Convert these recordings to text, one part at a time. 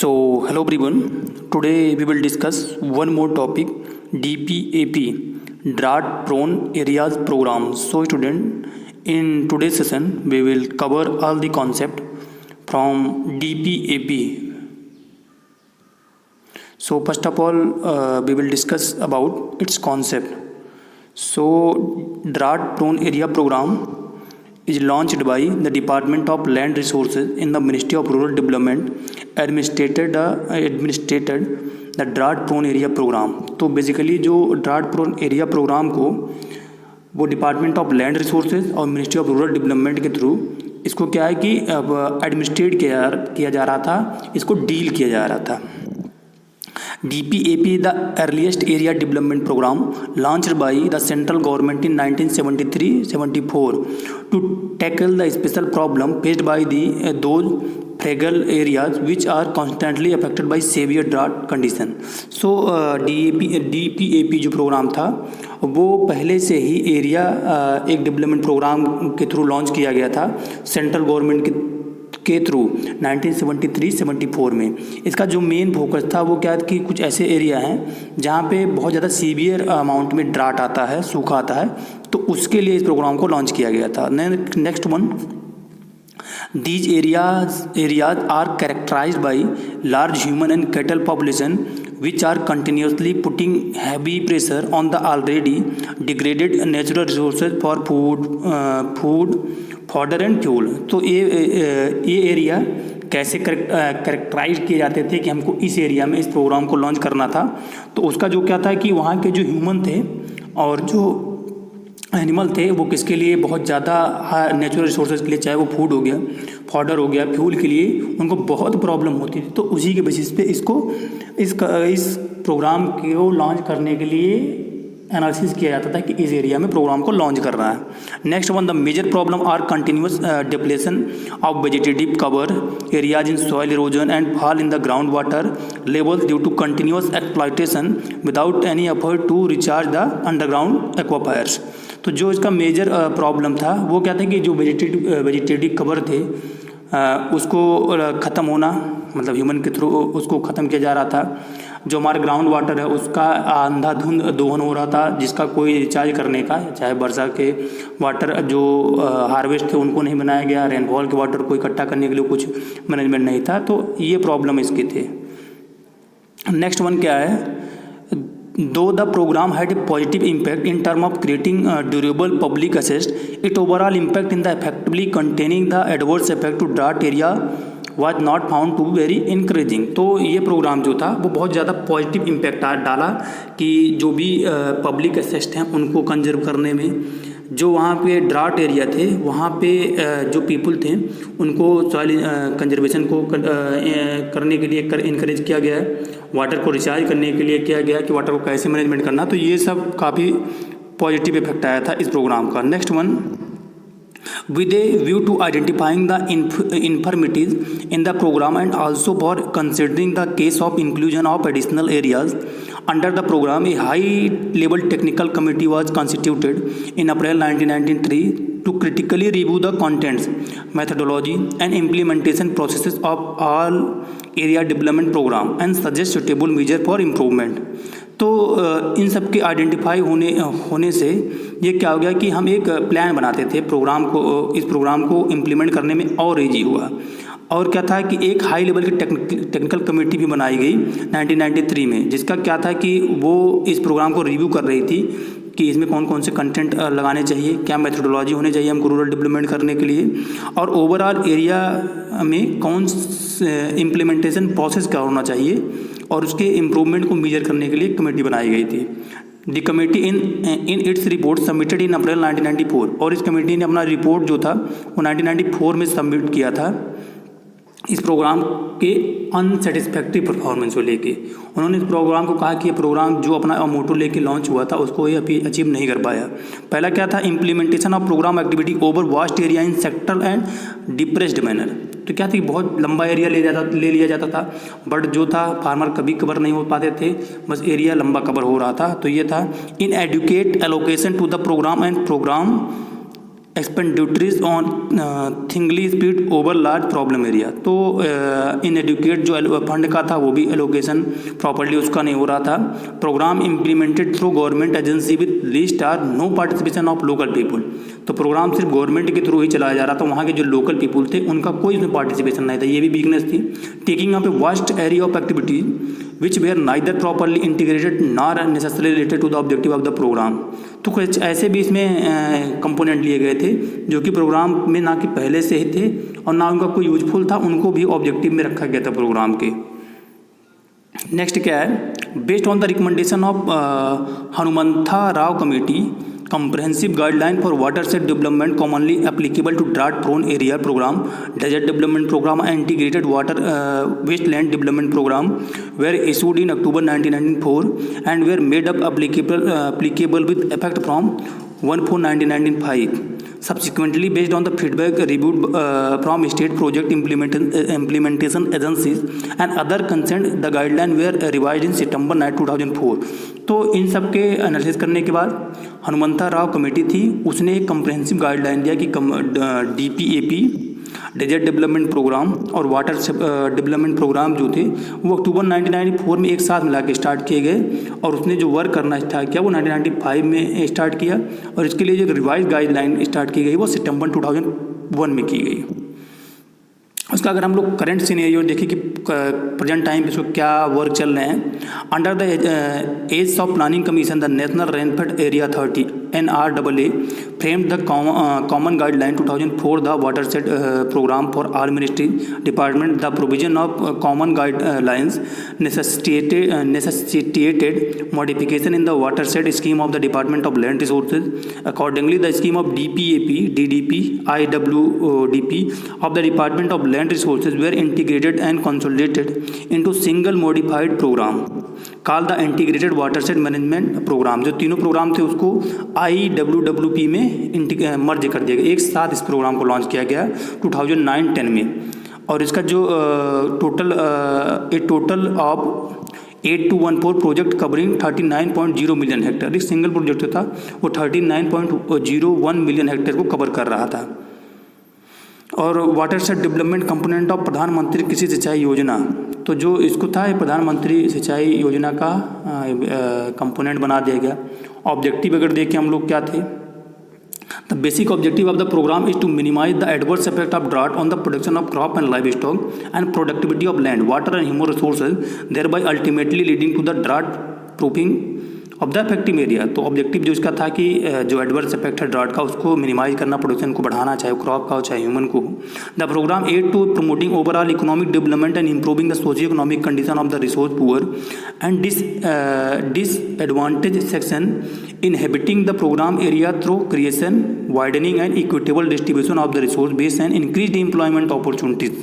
Hello everyone. Today we will discuss one more topic, DPAP, Drought Prone Areas Program. So student, in today's session we will cover all the concept from DPAP. So first of all, we will discuss about its concept. So Drought Prone Area Program is launched by the Department of Land Resources in the Ministry of Rural Development, administrated the Drought Prone Area Program. तो basically जो drought prone area programme को वो department of land resources और ministry of rural development के through इसको क्या है कि अब एडमिनिस्ट्रेट किया जा रहा था, इसको डील किया जा रहा था. DPAP, the earliest area development program launched by the central government in 1973-74 to tackle the special problem faced by those fragile areas which are constantly affected by severe drought condition. So DPAP जो programme था वो पहले से ही area एक development programme के through launch किया गया था सेंट्रल गवर्नमेंट के थ्रू 1973-74 में. इसका जो मेन फोकस था वो क्या कि कुछ ऐसे एरिया हैं जहाँ पे बहुत ज़्यादा सीवियर अमाउंट में ड्राट आता है, सूखा आता है, तो उसके लिए इस प्रोग्राम को लॉन्च किया गया था. Next one, these areas are characterized by large human and cattle population which are continuously putting heavy pressure on the already degraded natural resources for food, fodder and fuel. तो ये area कैसे characterized किए जाते थे कि हमको इस area में इस प्रोग्राम को लॉन्च करना था. तो उसका जो क्या था कि वहाँ के जो ह्यूमन थे और जो एनिमल थे वो किसके लिए बहुत ज़्यादा नेचुरल रिसोर्सेज के लिए, चाहे वो फूड हो गया, फॉडर हो गया, फ्यूल के लिए उनको बहुत प्रॉब्लम होती थी. तो उसी के बेसिस पे इस प्रोग्राम को लॉन्च करने के लिए एनालिसिस किया जाता था कि इस एरिया में प्रोग्राम को लॉन्च करना है. Next one, the major problem are continuous depletion of vegetative cover areas in soil erosion and fall in the ground water levels due to continuous exploitation without any effort to recharge the underground aquifers. तो जो इसका major problem था वो क्या था कि जो vegetative cover थे उसको ख़त्म होना, मतलब ह्यूमन के थ्रू उसको ख़त्म किया जा रहा था. जो हमारा ग्राउंड वाटर है उसका अंधाधुंध दोहन हो रहा था जिसका कोई रिचार्ज करने का, चाहे वर्षा के वाटर जो हार्वेस्ट थे उनको नहीं बनाया गया, रेनफॉल के वाटर को इकट्ठा करने के लिए कुछ मैनेजमेंट नहीं था. तो ये प्रॉब्लम इसके थे. नेक्स्ट वन क्या है, though the program had a positive impact in terms of creating durable public assets, its overall impact in the effectively containing the adverse effect to drought area was not found to be very encouraging. तो ये programme जो था वो बहुत ज़्यादा positive impact डाला कि जो भी पब्लिक एसेट्स हैं उनको कंजर्व करने में, जो वहाँ पे ड्राट एरिया थे वहाँ पे जो पीपल थे उनको सॉइल कंजर्वेशन को करने के लिए इनकरेज किया गया है, वाटर को रिचार्ज करने के लिए किया गया कि वाटर को कैसे मैनेजमेंट करना. तो ये सब काफ़ी पॉजिटिव इफेक्ट आया था इस प्रोग्राम का. Next one, with a view to identifying the infirmities in the program and also for considering the case of inclusion of additional areas under the program, a high level technical committee was constituted in April 1993 to critically review the contents, methodology and implementation processes of all area development program and suggest suitable measure for improvement. तो इन सब के identify होने से ये क्या हो गया कि हम एक प्लान बनाते थे प्रोग्राम को, इस प्रोग्राम को इम्प्लीमेंट करने में और ईजी हुआ. और क्या था कि एक हाई लेवल की टेक्निकल कमेटी भी बनाई गई 1993 में, जिसका क्या था कि वो इस प्रोग्राम को रिव्यू कर रही थी कि इसमें कौन कौन से कंटेंट लगाने चाहिए, क्या मेथोडोलॉजी होनी चाहिए हमको रूरल डेवलपमेंट करने के लिए, और ओवरऑल एरिया में कौन इम्प्लीमेंटेशन प्रोसेस क्या होना चाहिए, और उसके इम्प्रूवमेंट को मेजर करने के लिए कमेटी बनाई गई थी. The committee in its report submitted in April 1994, और इस कमेटी ने अपना रिपोर्ट जो था वो 1994 में सबमिट किया था इस प्रोग्राम के अनसेटिस्फैक्ट्री परफॉर्मेंस को लेके. उन्होंने इस प्रोग्राम को कहा कि ये प्रोग्राम जो अपना मोटो लेके लॉन्च हुआ था उसको ये अभी अचीव नहीं कर पाया. पहला क्या था, implementation of programme activity over vast area in sector and depressed manner. तो क्या थी, बहुत लंबा एरिया ले लिया जाता था, बट जो था फार्मर कभी कवर नहीं हो पाते थे, बस एरिया लंबा कवर हो रहा था. तो ये था inadequate allocation to the programme and programme expenditures on thinly spread over large problem area. तो इनएडुकेट जो फंड का था वो भी एलोकेशन प्रॉपर्ली उसका नहीं हो रहा था। Programme implemented through government agency with least or no participation of local people. तो प्रोग्राम सिर्फ गवर्नमेंट के थ्रू ही चलाया जा रहा था, वहाँ के जो लोकल पीपल थे उनका कोई इसमें पार्टिसिपेशन नहीं था, ये भी वीकनेस थी। Taking up a vast area of activity which were neither properly integrated nor necessarily related to the objective of the programme. तो कुछ ऐसे भी इसमें कंपोनेंट लिए गए थे जो कि प्रोग्राम में ना कि पहले से ही थे और ना उनका कोई यूजफुल था, उनको भी ऑब्जेक्टिव में रखा गया था प्रोग्राम के। नेक्स्ट क्या है, based on the recommendation of Hanumantha Rao committee comprehensive guideline for watershed development commonly applicable to drought prone area program, desert development program and integrated water wasteland development program were issued in October 1994 and were made up applicable with effect from 1/4/1995. Subsequently, based on the feedback reviewed from state project implementation agencies and other concerned, the guidelines were revised in September 9, 2004. तो इन सब के analysis करने के बाद Hanumantha Rao committee थी, उसने एक comprehensive guideline दिया कि DPAP डेजर्ट डेवलपमेंट प्रोग्राम और वाटर डेवलपमेंट प्रोग्राम जो थे वो अक्टूबर 1994 में एक साथ मिला के स्टार्ट किए गए और उसने जो वर्क करना स्टार्ट किया वो 1995 में स्टार्ट किया और इसके लिए जो रिवाइज गाइडलाइन स्टार्ट की गई वो सितंबर 2001 में की गई। उसका अगर हम लोग करंट सिनेरियो देखें कि प्रेजेंट टाइम पे इसको क्या वर्क चल रहे हैं, under the aegis of planning commission the national rainfed area authority NRAA framed the common guideline 2004 the watershed program for all ministry department. The provision of common guidelines necessitated modification in the watershed scheme of the Department of Land Resources. Accordingly, the scheme of DPAP, DDP, IWDP of the Department of Land Resources were integrated and consolidated into single modified program called the Integrated Watershed Management Program. जो तीनों programme थे उसको IWWP में मर्ज कर दिया गया, एक साथ इस प्रोग्राम को लॉन्च किया गया 2009-10 में। और इसका जो total of 8214 project covering 39.0 million hectare, एक सिंगल प्रोजेक्ट था वो 39.01 मिलियन हेक्टेयर को कवर कर रहा था। और वाटरशेड डेवलपमेंट कंपोनेंट ऑफ प्रधानमंत्री कृषि सिंचाई योजना, तो जो इसको था ये प्रधानमंत्री सिंचाई योजना का कंपोनेंट बना दिया गया। ऑब्जेक्टिव अगर देखें हम लोग क्या थे, the basic objective of the programme is to minimise the adverse effect of drought on the production of crop and livestock and productivity of land water and human resources, thereby ultimately leading to the drought proofing of the effective area. तो objective जो इसका था कि जो adverse effect है drought का उसको minimise करना, प्रोडक्शन को बढ़ाना, चाहे क्रॉप का हो चाहे ह्यूमन को। The programme aid to promoting overall economic development and improving the socio economic condition of the resource poor and disadvantage section inhabiting the program area through creation, widening and equitable distribution of the resource base and increased employment opportunities.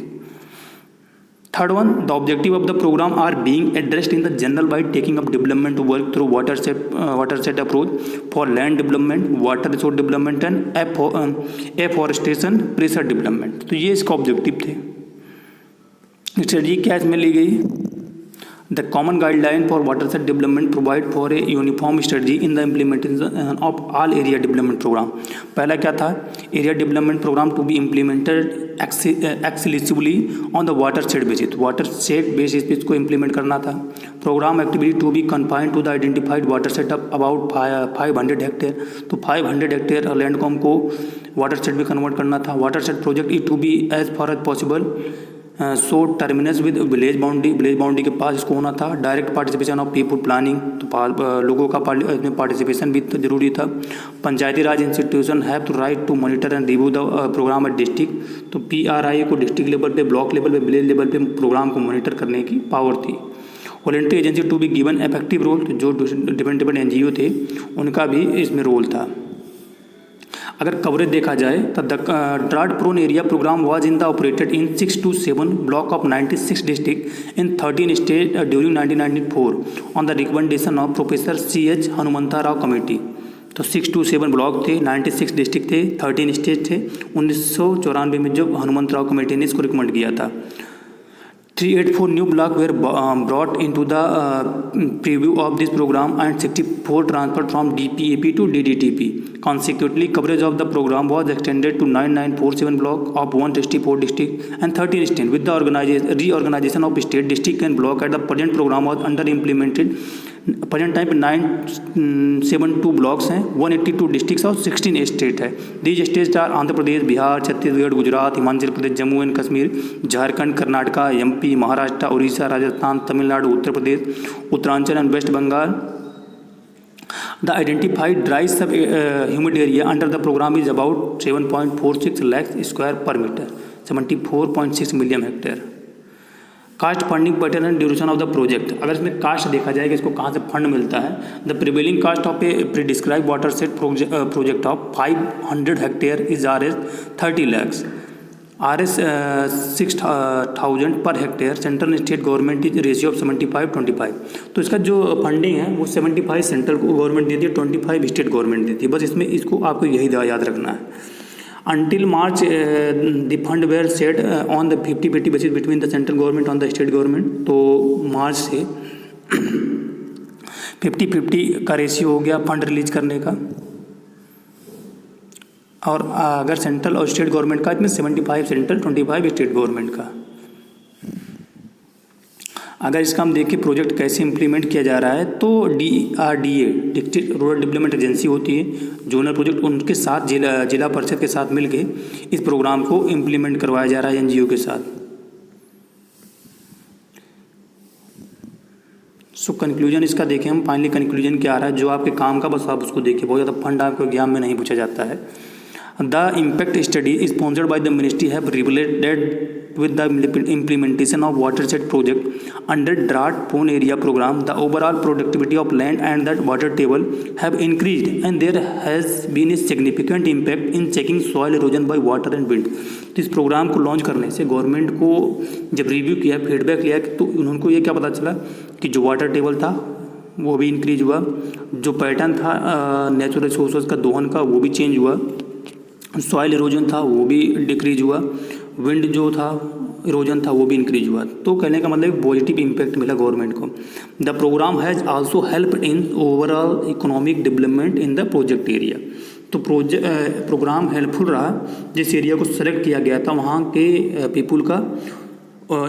Third one, the objective of the program are being addressed in the general by taking up development work through watershed approach for land development, water resource development and afforestation, pressure development. तो ये इसका objective थे। Strategy क्या इसमें ली गई, The common guideline for watershed development provide for a uniform strategy in the implementation of all area development program. पहला क्या था, area development program to be implemented exclusively on the watershed basis. watershed basis पे इसको implement करना था। program activity to be confined to the identified watershed of about 500 hectare. तो 500 hectare land को हमको watershed में convert करना था। watershed project is to be as far as possible so terminus with village boundary के पास इसको होना था। Direct participation of people planning, तो लोगों का इसमें पार्टिसिपेशन भी तो जरूरी था। Panchayati Raj institution have to right to monitor and review the programme at district. तो PRI को डिस्ट्रिक्ट लेवल पे, ब्लॉक लेवल पे, विलेज लेवल पे प्रोग्राम को मॉनिटर करने की पावर थी। Voluntary agency to be given effective role, तो जो डिपेंडेबल NGO थे उनका भी इसमें रोल था। अगर कवरेज देखा जाए तो the drought prone area programme was in the operated in 6 to 7 block of 96 district in 13 state during 1994 on the recommendation of professor CH Hanumantha Rao committee. तो 6 to 7 ब्लॉक थे, 96 डिस्ट्रिक्ट थे, 13 स्टेट थे। 1994 में जब हनुमंत राव कमेटी ने इसको रिकमेंड किया था। 384 new blocks were brought into the preview of this program and 64 transferred from DPAP to DDTP. Consequently, coverage of the program was extended to 9947 blocks of 164 districts and 13 states. With the reorganization of state, district and block at the present program was under implemented. present time पे 972 blocks हैं, 182 districts और 16 state है. These states are Andhra Pradesh, Bihar, Chhattisgarh, Gujarat, Himachal Pradesh, Jammu and Kashmir, Jharkhand, Karnataka, MP, Maharashtra, Orissa, Rajasthan, Tamil Nadu, Uttar Pradesh, Uttaranchal and West Bengal. The identified dry humid area under the program is about 7.46 lakhs square per meter, 74.6 million hectare. Cost funding pattern and duration of the project. अगर इसमें cast देखा जाए कि इसको कहाँ से fund मिलता है, the prevailing cost of a prescribed watershed project of 500 hectare is Rs 30 lakhs, Rs 6,000 per hectare. Central state government is ratio of 75-25. तो इसका जो फंडिंग है वो 75 सेंट्रल गवर्नमेंट देती है, 25 स्टेट गवर्नमेंट देती है. बस इसमें इसको आपको यही याद रखना है. Until March, the fund were set on the 50-50 basis between the central government and the state government. तो मार्च से 50-50 का रेशियो हो गया फंड रिलीज करने का. और अगर सेंट्रल और स्टेट गवर्नमेंट का, इसमें 75 सेंट्रल, 25 स्टेट गवर्नमेंट का. अगर इसका हम देखें प्रोजेक्ट कैसे इम्प्लीमेंट किया जा रहा है, तो DRDA district rural development agency होती है, जोनल प्रोजेक्ट, उनके साथ जिला परिषद के साथ मिलके इस प्रोग्राम को इम्प्लीमेंट करवाया जा रहा है NGO के साथ. सो कंक्लूजन इसका देखें हम, फाइनली कंक्लूजन क्या आ रहा है, जो आपके काम का बस आप उसको देखिए. बहुत ज़्यादा फंड आपको एग्जाम में नहीं पूछा जाता है. The impact study sponsored by the ministry have related with the implementation of watershed project under drought-prone area program. The overall productivity of land and the water table have increased, and there has been a significant impact in checking soil erosion by water and wind. तो इस programme को launch करने से government को जब review किया, feedback लिया, तो उनको ये क्या पता चला कि जो वाटर टेबल था वो भी इंक्रीज हुआ, जो पैटर्न था नेचुरल रिसोर्सेज का दोहन का वो भी चेंज हुआ, सॉइल इरोजन था वो भी डिक्रीज हुआ, विंड जो था इरोजन था वो भी इंक्रीज हुआ. तो कहने का मतलब पॉजिटिव इम्पैक्ट मिला गवर्नमेंट को. The programme has also help in overall economic development in the project area. तो प्रोग्राम हेल्पफुल रहा जिस एरिया को सेलेक्ट किया गया था वहाँ के पीपुल का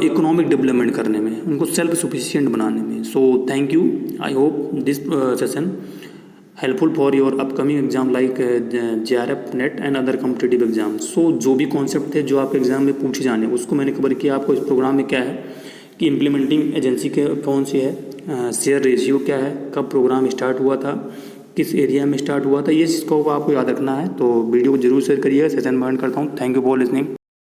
इकोनॉमिक डेवलपमेंट करने में, उनको सेल्फ सफिशिएंट बनाने में. So thank you. I hope this session helpful for your upcoming exam like JRF, NET and other competitive exam. So जो भी कॉन्सेप्ट थे जो आपके एग्जाम में पूछे जाने उसको मैंने कवर किया. आपको इस प्रोग्राम में क्या है कि इम्प्लीमेंटिंग एजेंसी के कौन सी है, शेयर रेशियो क्या है, कब प्रोग्राम स्टार्ट हुआ था, किस एरिया में स्टार्ट हुआ था, ये चीज़ को आपको याद रखना है. तो वीडियो को जरूर शेयर करिएगा. सेशन में एंड करता हूँ. Thank you for listening.